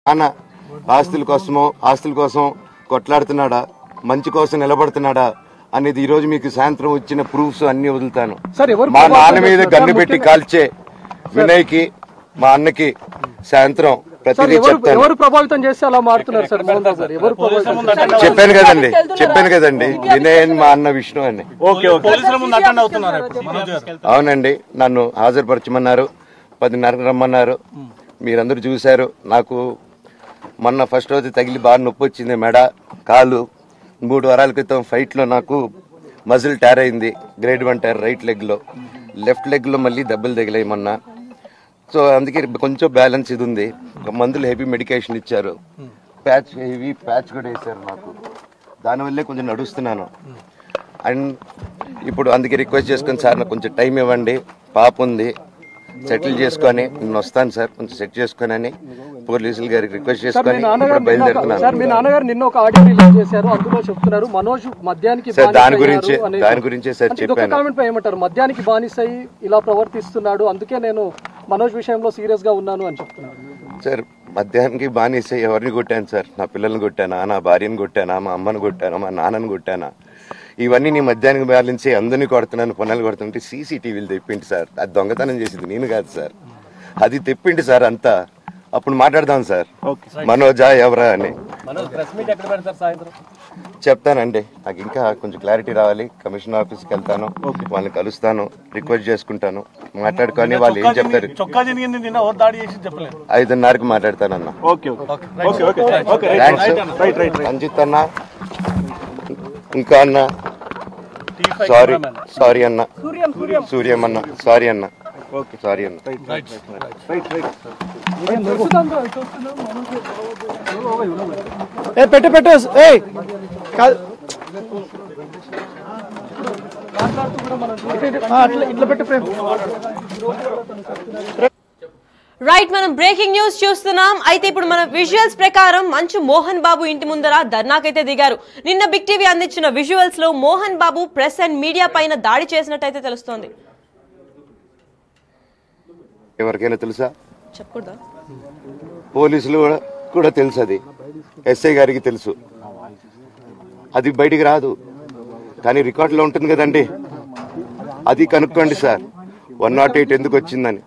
అన్న ఆస్తుల కోసం కొట్లాడుతున్నాడా, మంచి కోసం నిలబడుతున్నాడా అనేది ఈ రోజు మీకు సాయంత్రం వచ్చిన ప్రూఫ్స్ అన్ని వదులుతాను. మా నాన్న మీద గన్ను పెట్టి కాల్చే వినయ్కి, మా అన్నకి సాయంత్రం ప్రతిదీ చెప్తాను. చెప్పాను కదండి వినయ్ అని, మా అన్న విష్ణు అని. అవునండి, నన్ను హాజరుపరచమన్నారు, 10:30 రమ్మన్నారు. మీరందరూ చూశారు. నాకు మొన్న ఫస్ట్ రోజు తగిలి బాగా నొప్పి వచ్చింది, మెడ, కాలు. 3 వారాల క్రితం ఫైట్లో నాకు మజిల్ టైర్ అయింది, గ్రేడ్ 1 టైర్ రైట్ లెగ్లో. లెఫ్ట్ లెగ్లో మళ్ళీ దెబ్బలు తగిలాయి మొన్న. సో అందుకే కొంచెం బ్యాలెన్స్ ఇది ఉంది. మందులు హెవీ మెడికేషన్ ఇచ్చారు, హెవీ ప్యాచ్ కూడా వేశారు నాకు. దానివల్లే కొంచెం నడుస్తున్నాను. అండ్ ఇప్పుడు అందుకే రిక్వెస్ట్ చేసుకుని, సార్ నాకు కొంచెం టైం ఇవ్వండి, పాప ఉంది, సెటిల్ చేసుకొని నేను వస్తాను సార్, కొంచెం సెట్ చేసుకొని అని పోలీసులు గారికి రిక్వెస్ట్ చేసుకొని బయలుదేరుతున్నాను. దాని గురించే సార్ చెప్పాను. మద్యానికి బానిసై ఇలా ప్రవర్తిస్తున్నాడు, అందుకే నేను మనోజ్ విషయంలో సీరియస్ గా ఉన్నాను అని చెప్తున్నాను. సార్ మద్యానికి బానిసై ఎవరిని కొట్టాను సార్? నా పిల్లల్ని కొట్టానా, నా భార్యను కొట్టానా, మా అమ్మని కొట్టానా, మా నాన్నని కొట్టానా? ఇవన్నీ నీ మద్యానికి బ్యాలెన్సే అందరినీ కొడుతున్నాను, పొన్నాలు కొడుతుంటే సీసీటీవీలు తెప్పిండి సార్. అది దొంగతనం చేసింది నేను కాదు సార్, అది తెప్పిండి సార్ అంతా. అప్పుడు మాట్లాడదాం సార్ మనోజా ఎవరా అని. చెప్తానండి, నాకు ఇంకా కొంచెం క్లారిటీ రావాలి. కమిషనర్ ఆఫీస్కి వెళ్తాను, వాళ్ళని కలుస్తాను, రిక్వెస్ట్ చేసుకుంటాను, మాట్లాడుకొని వాళ్ళు ఏం చెప్తారు. 5:30కి మాట్లాడతానన్నా. రంజిత్ అన్న, ఇంకా అన్న సారీ అన్న, సూర్యమన్న సారీ అన్న, సారీ అన్న. పెట్టు ఇట్లా పెట్టు ప్రేమ్. రైట్, మనం బ్రేకింగ్ న్యూస్ చూస్తున్నాం. అయితే ఇప్పుడు మన విజువల్స్ ప్రకారం మంచు మోహన్ బాబు ఇంటి ముందర ధర్నాకైతే దిగారు. నిన్న బిగ్ టీవీ అందించిన విజువల్స్ లో Mohan Babu press and media పైన దాడి చేసినట్టయితే తెలుస్తోంది. ఎవరికైనా తెలుసా? చెప్పకూడదా? పోలీసులు కూడా తెలుసు, అది ఎస్ఐ గారికి తెలుసు. అది బయటికి రాదు, కానీ రికార్డులో ఉంటుంది కదండి, అది కనుక్కోండి సార్ 108 ఎందుకు వచ్చిందని.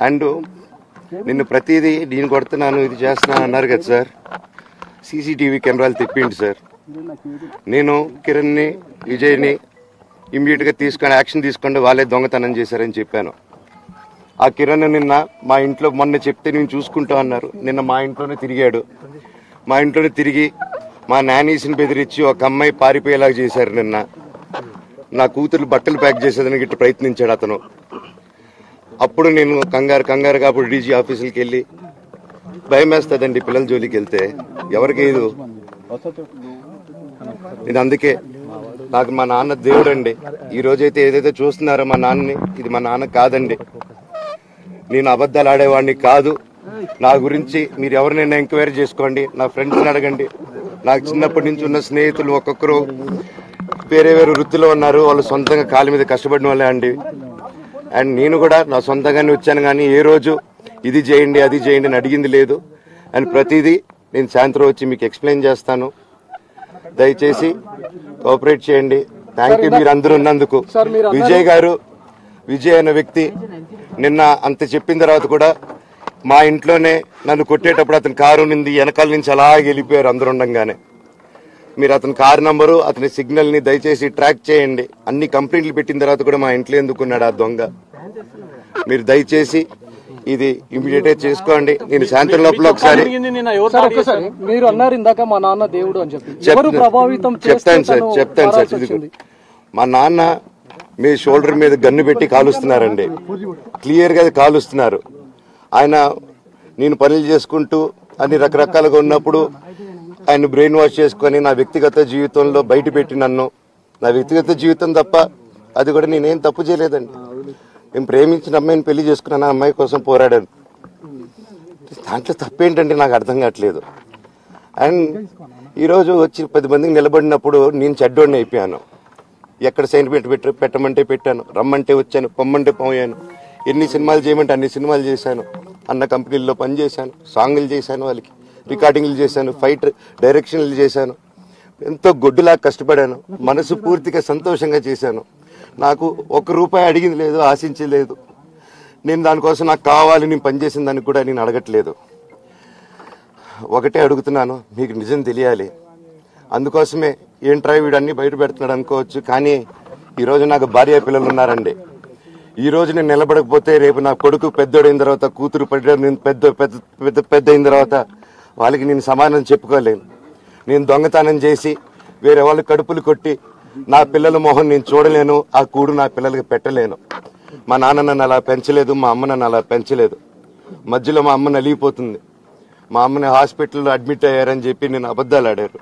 అండ్ నిన్ను ప్రతిదీ నేను కొడుతున్నాను, ఇది చేస్తున్నాను అన్నారు కదా సార్. సీసీటీవీ కెమెరాలు తెప్పిండి సార్. నేను కిరణ్ని, విజయ్ని ఇమ్మీడియట్గా తీసుకొని యాక్షన్ తీసుకోండి, వాళ్ళే దొంగతనం చేశారని చెప్పాను. ఆ కిరణ్ నిన్న మా ఇంట్లో మొన్న చెప్తే నేను చూసుకుంటా అన్నారు. నిన్న మా ఇంట్లోనే తిరిగాడు. మా ఇంట్లోనే తిరిగి మా నానీస్ని బెదిరించి ఒక అమ్మాయి పారిపోయేలాగా చేశారు. నిన్న నా కూతురు బట్టలు ప్యాక్ చేసేదానికి ఇట్లా ప్రయత్నించాడు అతను. అప్పుడు నేను కంగారుగా అప్పుడు డీజీ ఆఫీసులకి వెళ్ళి, భయం వేస్తుందండి పిల్లల జోలికి వెళ్తే, ఎవరికి ఇది. ఇది అందుకే నాకు మా నాన్న దేవుడు అండి. ఈ రోజైతే ఏదైతే చూస్తున్నారో మా నాన్నని, ఇది మా నాన్న కాదండి. నేను అబద్ధాలు ఆడేవాడిని కాదు. నా గురించి మీరు ఎవరినైనా ఎంక్వైరీ చేసుకోండి, నా ఫ్రెండ్స్ని అడగండి. నాకు చిన్నప్పటి నుంచి ఉన్న స్నేహితులు ఒక్కొక్కరు వేరే వృత్తిలో ఉన్నారు, వాళ్ళు సొంతంగా కాళ్ళ మీద కష్టపడిన వాళ్ళే అండి. అండ్ నేను కూడా నా సొంతంగానే వచ్చాను, కానీ ఏ రోజు ఇది చేయండి అది చేయండి అని అడిగింది లేదు. అండ్ ప్రతిదీ నేను సాయంత్రం వచ్చి మీకు ఎక్స్ప్లెయిన్ చేస్తాను. దయచేసి కోఆపరేట్ చేయండి. థ్యాంక్ యూ మీరు అందరూ ఉన్నందుకు. విజయ్ అనే వ్యక్తి నిన్న అంత చెప్పిన తర్వాత కూడా మా ఇంట్లోనే నన్ను కొట్టేటప్పుడు అతని కారు నింది వెనకాల నుంచి అలా వెళ్ళిపోయారు అందరు ఉండంగానే. మీరు అతని కారు నంబరు, అతని సిగ్నల్ని దయచేసి ట్రాక్ చేయండి. అన్ని కంప్లైంట్లు పెట్టిన తర్వాత కూడా మా ఇంట్లో ఎందుకున్నాడు ఆ దొంగ? మీరు దయచేసి ఇది ఇమీడియట్ గా చేసుకోండి. నేను సాయంత్రం లోపల ఒకసారి మీరు అన్నారు ఇందాక మా నాన్న దేవుడు అని చెప్పి, చెప్తాను సార్. మా నాన్న మీ షోల్డర్ మీద గన్ను పెట్టి కాలుస్తున్నారండి, క్లియర్ గా కాలుస్తున్నారు. ఆయన నేను పనులు చేసుకుంటూ అన్ని రకరకాలుగా ఉన్నప్పుడు ఆయన బ్రెయిన్ వాష్ చేసుకుని నా వ్యక్తిగత జీవితంలో బయట పెట్టి నన్ను, నా వ్యక్తిగత జీవితం తప్ప అది కూడా నేనేం తప్పు చేయలేదండి. నేను ప్రేమించిన అమ్మాయిని పెళ్లి చేసుకున్నాను, ఆ అమ్మాయి కోసం పోరాడాను. దాంట్లో తప్పేంటంటే నాకు అర్థం కావట్లేదు. అండ్ ఈరోజు వచ్చి 10 మందికి నిలబడినప్పుడు నేను చెడ్డోడిని అయిపోయాను. ఎక్కడ సైన్ పెట్టమంటే పెట్టాను, రమ్మంటే వచ్చాను, పొమ్మంటే పోయాను. ఎన్ని సినిమాలు చేయమంటే అన్ని సినిమాలు చేశాను. అన్న కంపెనీల్లో పనిచేశాను, సాంగులు చేశాను, వాళ్ళకి రికార్డింగ్లు చేశాను, ఫైట్ డైరెక్షన్లు చేశాను, ఎంతో గొడ్డులా కష్టపడాను, మనసు పూర్తిగా సంతోషంగా చేశాను. నాకు ₹1 అడిగింది లేదు, ఆశించలేదు. నేను దానికోసం నాకు కావాలి నేను పనిచేసిన దానికి కూడా నేను అడగట్లేదు. ఒకటే అడుగుతున్నాను, మీకు నిజం తెలియాలి. అందుకోసమే ఏంట్రా వీడు అన్ని బయట పెడుతున్నాడు అనుకోవచ్చు, కానీ ఈరోజు నాకు భార్య పిల్లలు ఉన్నారండి. ఈరోజు నేను నిలబడకపోతే రేపు నా కొడుకు పెద్దోడైన తర్వాత, కూతురు పెద్ద అయిన తర్వాత వాళ్ళకి నేను సమాధానం చెప్పుకోలేను. నేను దొంగతనం చేసి వేరే వాళ్ళ కడుపులు కొట్టి నా పిల్లల మొహం నేను చూడలేను, ఆ కూడు నా పిల్లలకి పెట్టలేను. మా నాన్న నన్ను అలా పెంచలేదు, మా అమ్మ నన్ను అలా పెంచలేదు. మధ్యలో మా అమ్మ నలిగిపోతుంది. మా అమ్మని హాస్పిటల్లో అడ్మిట్ అయ్యారని చెప్పి నేను అబద్ధాలు ఆడారు.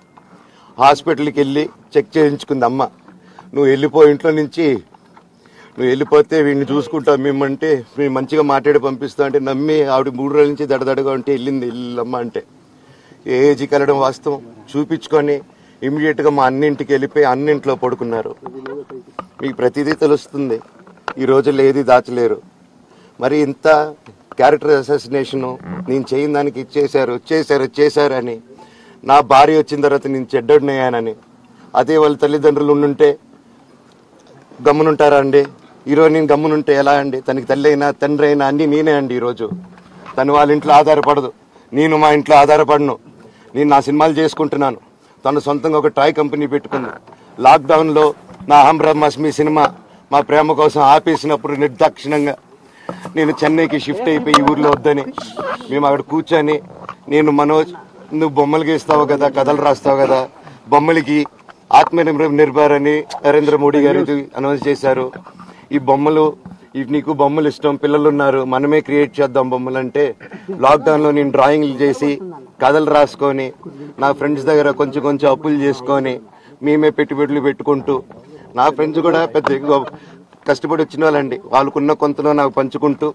హాస్పిటల్కి వెళ్ళి చెక్ చేయించుకుంది అమ్మ. నువ్వు వెళ్ళిపో ఇంట్లో నుంచి, నువ్వు వెళ్ళిపోతే వీడిని చూసుకుంటావు మేమంటే, మేము మంచిగా మాట్లాడి పంపిస్తాం అంటే నమ్మి ఆవిడ 3 రోజుల నుంచి దడదడగా ఉంటే వెళ్ళింది వెళ్ళమ్మ అంటే. ఏజీకి వెళ్ళడం వాస్తవం చూపించుకొని ఇమీడియట్గా మా అన్నింటికి వెళ్ళిపోయి అన్నింట్లో పడుకున్నారు. మీకు ప్రతిదీ తెలుస్తుంది. ఈ రోజుల్లో ఏది దాచలేరు. మరి ఇంత క్యారెక్టర్ అసాసినేషను నేను చేయని దానికి చేశారు అని, నా భార్య వచ్చిన తర్వాత నేను చెడ్డోడినయ్యానని, అదే వాళ్ళ తల్లిదండ్రులు ఉండుంటే గమ్మునుంటారా అండి? ఈరోజు నేను గమ్మునుంటే ఎలా అండి? తనకి తల్లి అయినా తండ్రి అయినా అన్నీ నేనే అండి. ఈరోజు తను వాళ్ళ ఇంట్లో ఆధారపడదు, నేను మా ఇంట్లో ఆధారపడను. నేను నా సినిమాలు చేసుకుంటున్నాను. తను సొంతంగా ఒక టాయ్ కంపెనీ పెట్టుకుంది. లాక్డౌన్లో నా హమ్ బ్రహ్మాస్మి సినిమా మా ప్రేమ కోసం ఆపేసినప్పుడు నిర్దాక్షిణంగా నేను చెన్నైకి షిఫ్ట్ అయిపోయి ఊర్లో వద్దని మేము అక్కడ కూర్చొని, నేను మనోజ్ నువ్వు బొమ్మలు గీస్తావు కదా, కథలు రాస్తావు కదా, బొమ్మలకి ఆత్మనిర్భర్ అని నరేంద్ర మోడీ గారు అనౌన్స్ చేశారు. ఈ బొమ్మలు నీకు బొమ్మలు ఇష్టం, పిల్లలు ఉన్నారు, మనమే క్రియేట్ చేద్దాం బొమ్మలు అంటే, లాక్డౌన్లో నేను డ్రాయింగ్లు చేసి కథలు రాసుకొని నా ఫ్రెండ్స్ దగ్గర కొంచెం అప్పులు చేసుకొని మేమే పెట్టుబడులు పెట్టుకుంటూ, నా ఫ్రెండ్స్ కూడా పెద్ద కష్టపడి వచ్చిన వాళ్ళండి. వాళ్ళకున్న కొంతలో నాకు పంచుకుంటూ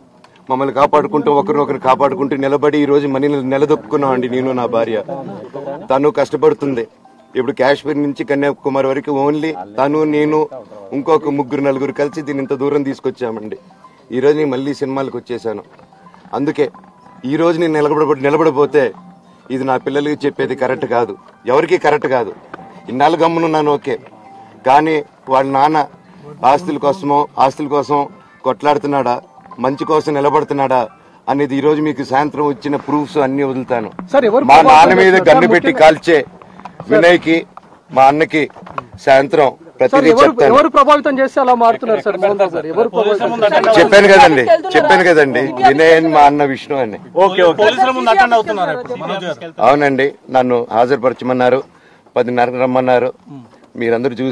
మమ్మల్ని కాపాడుకుంటూ ఒకరినొకరు కాపాడుకుంటూ నిలబడి ఈరోజు మనీని నిలదొక్కున్నాం అండి. నేను నా భార్య తను కష్టపడుతుంది. ఇప్పుడు కాశ్మీర్ నుంచి కన్యాకుమారి వరకు ఓన్లీ తను నేను ఇంకొక 3-4 కలిసి దీన్ని ఇంత దూరం తీసుకొచ్చామండి. ఈరోజు నేను మళ్ళీ సినిమాలకు వచ్చేసాను. అందుకే ఈరోజు నేను నిలబడిపోతే ఇది నా పిల్లలకి చెప్పేది కరెక్ట్ కాదు, ఎవరికి కరెక్ట్ కాదు. ఇన్నాళ్ళు గమ్మునున్నాను ఓకే, కానీ వాళ్ళ నాన్న ఆస్తుల కోసం కొట్లాడుతున్నాడా, మంచి కోసం నిలబడుతున్నాడా అనేది ఈరోజు మీకు సాయంత్రం వచ్చిన ప్రూఫ్స్ అన్ని వదులుతాను. మా నాన్న మీద గన్ను పెట్టి కాల్చే వినయ్కి, మా అన్నకి సాయంత్రం ప్రతిదీ చెప్తాను. ఎవరు ప్రభావితం చేస్తే అలా మారుతున్నారు సార్ మోహన్ బాబు గారు? ఎవరు ప్రభావితం? చెప్పాను కదండి వినయ్ అని మా అన్న విష్ణు అని. అవునండి, నన్ను హాజరుపరచమన్నారు, 10:30 రమ్మన్నారు. మీరందరూ చూసి